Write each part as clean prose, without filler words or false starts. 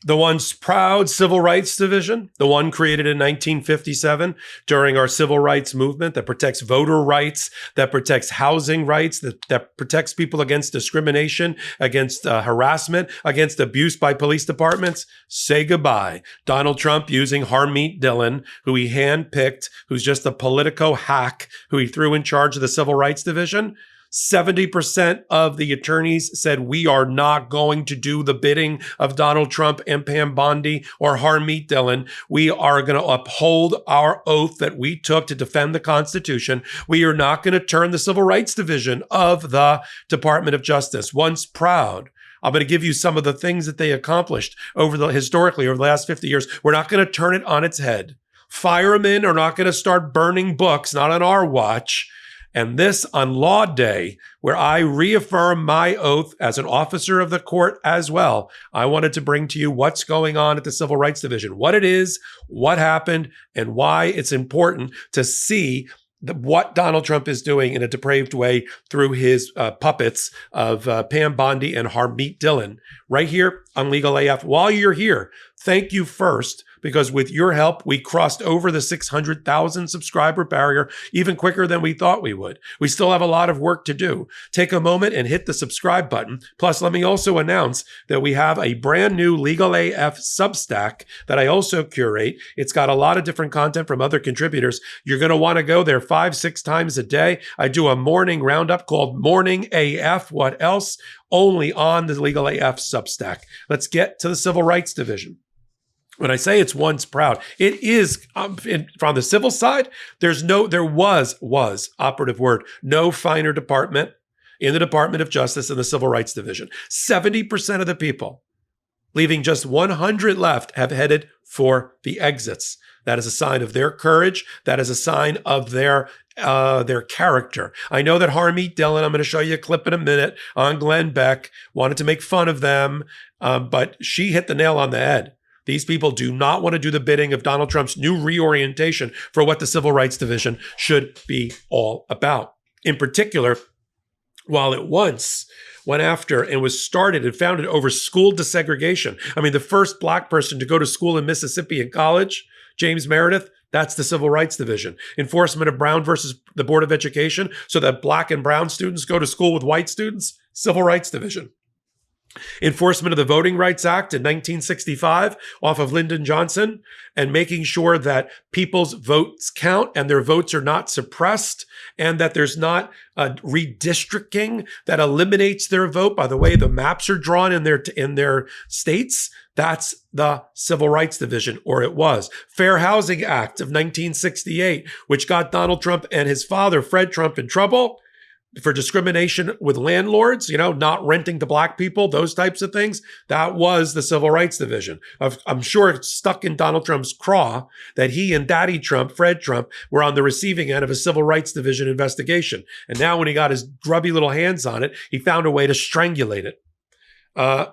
The once proud Civil Rights Division, the one created in 1957 during our civil rights movement that protects voter rights, that protects housing rights, that protects people against discrimination, against harassment, against abuse by police departments. Say goodbye. Donald Trump using Harmeet Dhillon, who he handpicked, who's just a politico hack, who he threw in charge of the Civil Rights Division. 70% of the attorneys said we are not going to do the bidding of Donald Trump and Pam Bondi or Harmeet Dhillon. We are going to uphold our oath that we took to defend the Constitution. We are not going to turn the Civil Rights Division of the Department of Justice. Once proud, I'm going to give you some of the things that they accomplished historically over the last 50 years. We're not going to turn it on its head. Firemen are not going to start burning books, not on our watch. And this on Law Day, where I reaffirm my oath as an officer of the court as well, I wanted to bring to you what's going on at the Civil Rights Division, what it is, what happened, and why it's important to see what Donald Trump is doing in a depraved way through his puppets of Pam Bondi and Harmeet Dhillon right here on Legal AF. While you're here, thank you first, because with your help, we crossed over the 600,000 subscriber barrier even quicker than we thought we would. We still have a lot of work to do. Take a moment and hit the subscribe button. Plus, let me also announce that we have a brand new Legal AF Substack that I also curate. It's got a lot of different content from other contributors. You're going to want to go there 5-6 times a day. I do a morning roundup called Morning AF. What else? Only on the Legal AF Substack. Let's get to the Civil Rights Division. When I say it's once proud, it is from the civil side. There was operative word, no finer department in the Department of Justice in the Civil Rights Division. 70% of the people, leaving just 100 left, have headed for the exits. That is a sign of their courage. That is a sign of their character. I know that Harmeet Dhillon, I'm going to show you a clip in a minute, on Glenn Beck, wanted to make fun of them, but she hit the nail on the head. These people do not want to do the bidding of Donald Trump's new reorientation for what the Civil Rights Division should be all about. In particular, while it once went after and was started and founded over school desegregation. I mean, the first Black person to go to school in Mississippi in college, James Meredith, that's the Civil Rights Division. Enforcement of Brown versus the Board of Education so that Black and brown students go to school with white students, Civil Rights Division. Enforcement of the Voting Rights Act in 1965 off of Lyndon Johnson, and making sure that people's votes count and their votes are not suppressed, and that there's not redistricting that eliminates their vote by the way the maps are drawn in their states. That's the Civil Rights Division, or it was. Fair Housing Act of 1968, which got Donald Trump and his father, Fred Trump, in trouble for discrimination with landlords, not renting to Black people, those types of things. That was the Civil Rights Division. I'm sure it's stuck in Donald Trump's craw that he and Daddy Trump, Fred Trump, were on the receiving end of a Civil Rights Division investigation. And now when he got his grubby little hands on it, he found a way to strangulate it.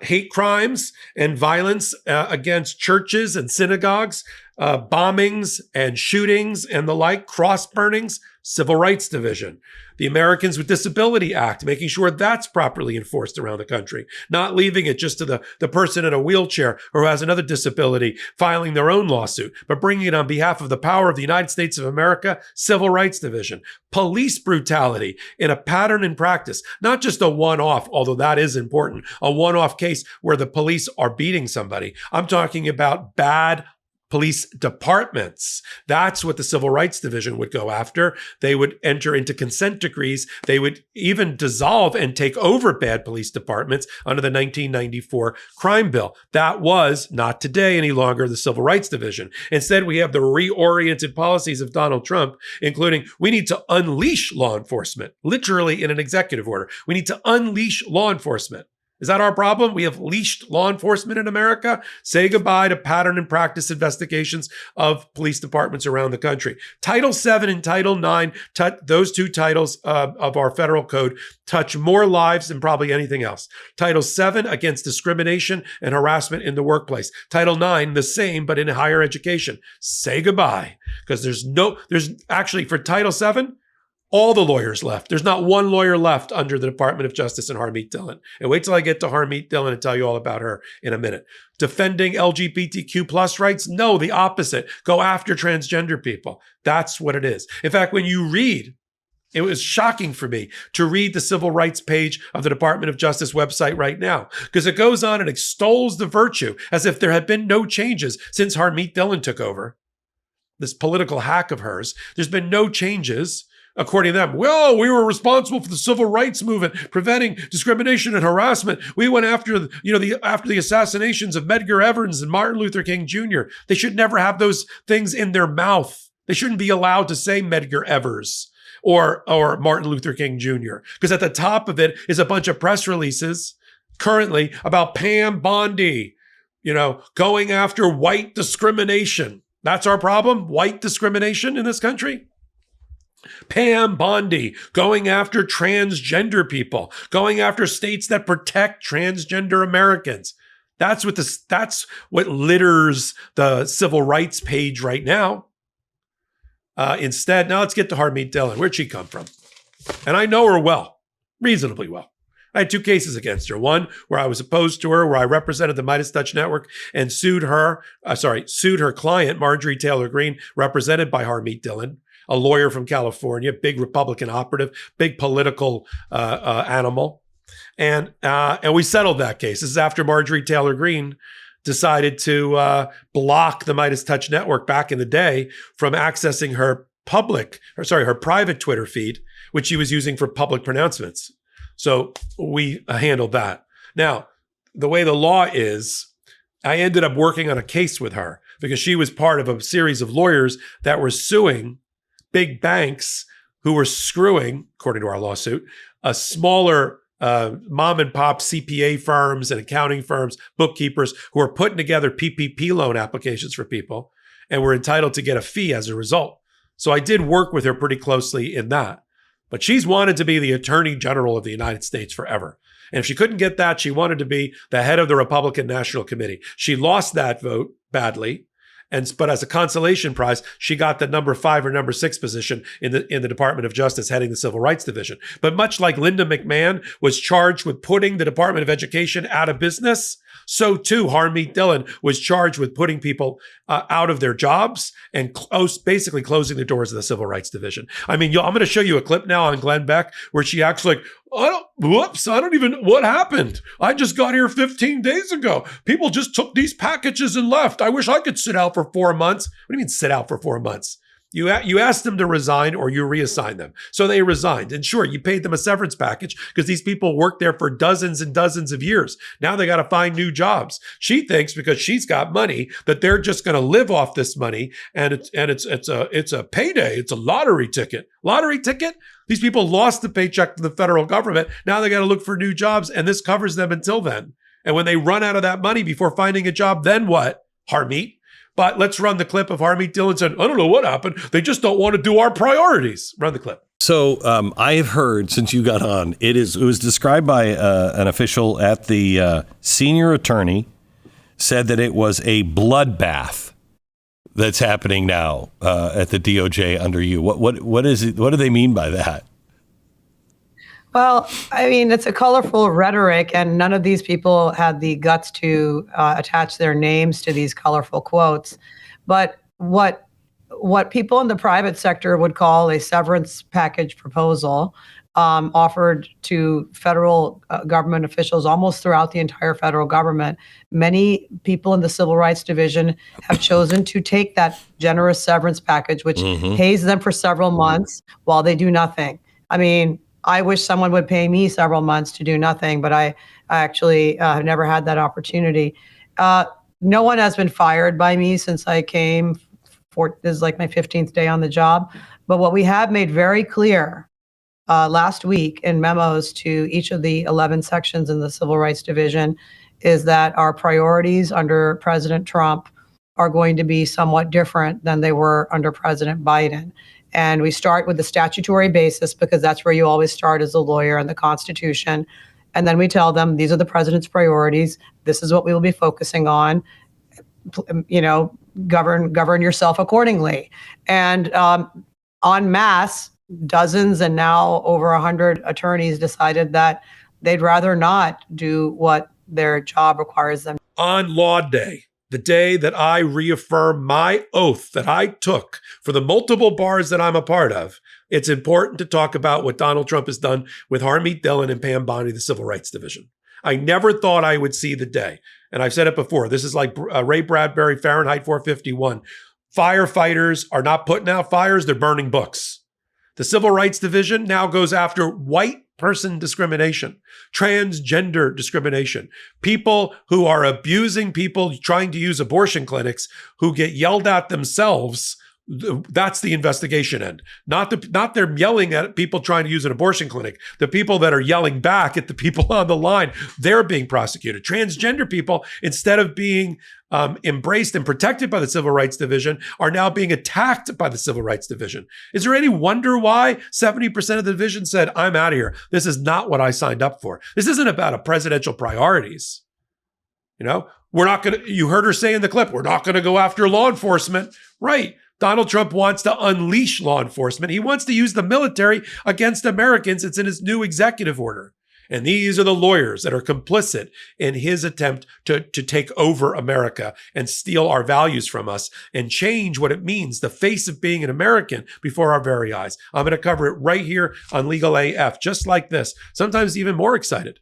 Hate crimes and violence against churches and synagogues, bombings and shootings and the like, cross burnings, Civil Rights Division. The Americans with Disability Act, making sure that's properly enforced around the country, not leaving it just to the person in a wheelchair or who has another disability filing their own lawsuit, but bringing it on behalf of the power of the United States of America, Civil Rights Division. Police brutality in a pattern in practice, not just a one-off, although that is important, a one-off case where the police are beating somebody. I'm talking about bad police departments. That's what the Civil Rights Division would go after. They would enter into consent decrees. They would even dissolve and take over bad police departments under the 1994 crime bill. That was not today any longer the Civil Rights Division. Instead, we have the reoriented policies of Donald Trump, including we need to unleash law enforcement, literally in an executive order. We need to unleash law enforcement. Is that our problem? We have leashed law enforcement in America? Say goodbye to pattern and practice investigations of police departments around the country. Title VII and Title IX, those two titles of our federal code touch more lives than probably anything else. Title VII against discrimination and harassment in the workplace. Title IX, the same, but in higher education. Say goodbye, because there's actually for Title VII, All the lawyers left. There's not one lawyer left under the Department of Justice and Harmeet Dhillon. And wait till I get to Harmeet Dhillon and tell you all about her in a minute. Defending LGBTQ plus rights? No, the opposite. Go after transgender people. That's what it is. In fact, when you read, it was shocking for me to read the civil rights page of the Department of Justice website right now, because it goes on and extols the virtue as if there had been no changes since Harmeet Dhillon took over. This political hack of hers. There's been no changes. According to them, well, we were responsible for the civil rights movement, preventing discrimination and harassment. We went after, after the assassinations of Medgar Evers and Martin Luther King Jr. They should never have those things in their mouth. They shouldn't be allowed to say Medgar Evers or Martin Luther King Jr. because at the top of it is a bunch of press releases currently about Pam Bondi, going after white discrimination. That's our problem, white discrimination in this country. Pam Bondi going after transgender people, going after states that protect transgender Americans. That's what litters the civil rights page right now. Instead, now let's get to Harmeet Dhillon. Where'd she come from? And I know her well, reasonably well. I had 2 cases against her. One where I was opposed to her, where I represented the Midas Touch Network and sued her client, Marjorie Taylor Greene, represented by Harmeet Dhillon, a lawyer from California, big Republican operative, big political animal. And we settled that case. This is after Marjorie Taylor Greene decided to block the Midas Touch Network back in the day from accessing her private Twitter feed, which she was using for public pronouncements. So we handled that. Now, the way the law is, I ended up working on a case with her because she was part of a series of lawyers that were suing big banks who were screwing, according to our lawsuit, smaller mom and pop CPA firms and accounting firms, bookkeepers who were putting together PPP loan applications for people and were entitled to get a fee as a result. So I did work with her pretty closely in that. But she's wanted to be the Attorney General of the United States forever. And if she couldn't get that, she wanted to be the head of the Republican National Committee. She lost that vote badly. But as a consolation prize, she got the number 5 or number 6 position in the Department of Justice, heading the Civil Rights Division. But much like Linda McMahon was charged with putting the Department of Education out of business, so too Harmeet Dhillon was charged with putting people out of their jobs and basically closing the doors of the Civil Rights Division. I mean, I'm going to show you a clip now on Glenn Beck where she acts like, what happened? I just got here 15 days ago. People just took these packages and left. I wish I could sit out for 4 months. What do you mean sit out for 4 months? You asked them to resign or you reassign them. So they resigned. And sure, you paid them a severance package because these people worked there for dozens and dozens of years. Now they got to find new jobs. She thinks because she's got money that they're just going to live off this money. And it's a payday. It's a lottery ticket. Lottery ticket? These people lost the paycheck to the federal government. Now they got to look for new jobs. And this covers them until then. And when they run out of that money before finding a job, then what? Harmeet? But let's run the clip of Harmeet Dhillon said, I don't know what happened. They just don't want to do our priorities. Run the clip. So I have heard since you got on, it was described by an official at the senior attorney said that it was a bloodbath that's happening now at the DOJ under you. What is it? What do they mean by that? Well, I mean, it's a colorful rhetoric, and none of these people had the guts to attach their names to these colorful quotes. But what people in the private sector would call a severance package proposal offered to federal government officials almost throughout the entire federal government. Many people in the Civil Rights Division have chosen to take that generous severance package, which pays them for several months while they do nothing. I mean, I wish someone would pay me several months to do nothing, but I actually have never had that opportunity. No one has been fired by me since I came. This is like my 15th day on the job. But what we have made very clear last week in memos to each of the 11 sections in the Civil Rights Division is that our priorities under President Trump are going to be somewhat different than they were under President Biden. And we start with the statutory basis because that's where you always start as a lawyer in the Constitution. And then we tell them these are the president's priorities. This is what we will be focusing on. Govern yourself accordingly. And en masse, dozens and now over 100 attorneys decided that they'd rather not do what their job requires them. On Law Day, the day that I reaffirm my oath that I took for the multiple bars that I'm a part of, it's important to talk about what Donald Trump has done with Harmeet, Dhillon, and Pam Bondi, the Civil Rights Division. I never thought I would see the day. And I've said it before. This is like Ray Bradbury, Fahrenheit 451. Firefighters are not putting out fires, they're burning books. The Civil Rights Division now goes after white person discrimination, transgender discrimination, people who are abusing people trying to use abortion clinics who get yelled at themselves. That's the investigation end. Not they're yelling at people trying to use an abortion clinic. The people that are yelling back at the people on the line, they're being prosecuted. Transgender people, instead of being embraced and protected by the Civil Rights Division, are now being attacked by the Civil Rights Division. Is there any wonder why 70% of the division said, I'm out of here. This is not what I signed up for. This isn't about a presidential priorities. You know, you heard her say in the clip, we're not going to go after law enforcement. Right. Donald Trump wants to unleash law enforcement. He wants to use the military against Americans. It's in his new executive order. And these are the lawyers that are complicit in his attempt to take over America and steal our values from us and change what it means, the face of being an American, before our very eyes. I'm going to cover it right here on Legal AF, just like this, sometimes even more excited.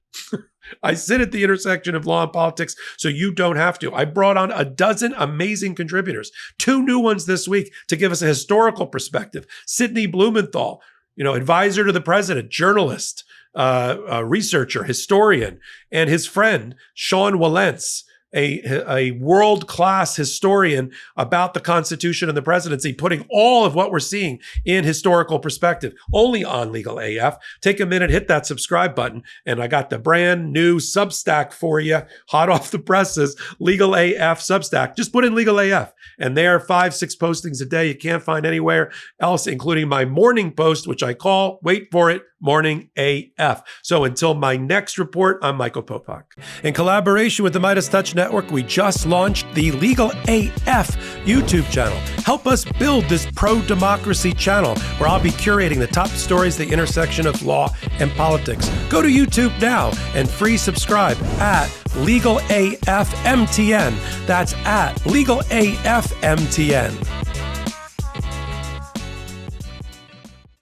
I sit at the intersection of law and politics, so you don't have to. I brought on a dozen amazing contributors, 2 new ones this week to give us a historical perspective. Sidney Blumenthal, advisor to the president, journalist, researcher, historian, and his friend, Sean Wilentz, a world-class historian about the Constitution and the presidency, putting all of what we're seeing in historical perspective, only on Legal AF. Take a minute, hit that subscribe button, and I got the brand new Substack for you, hot off the presses, Legal AF Substack. Just put in Legal AF, and there are 5-6 postings a day you can't find anywhere else, including my morning post, which I call, wait for it, Morning AF. So until my next report, I'm Michael Popok. In collaboration with the Midas Touch Network, we just launched the Legal AF YouTube channel. Help us build this pro-democracy channel where I'll be curating the top stories at the intersection of law and politics. Go to YouTube now and free subscribe at Legal AF MTN. That's at Legal AF MTN.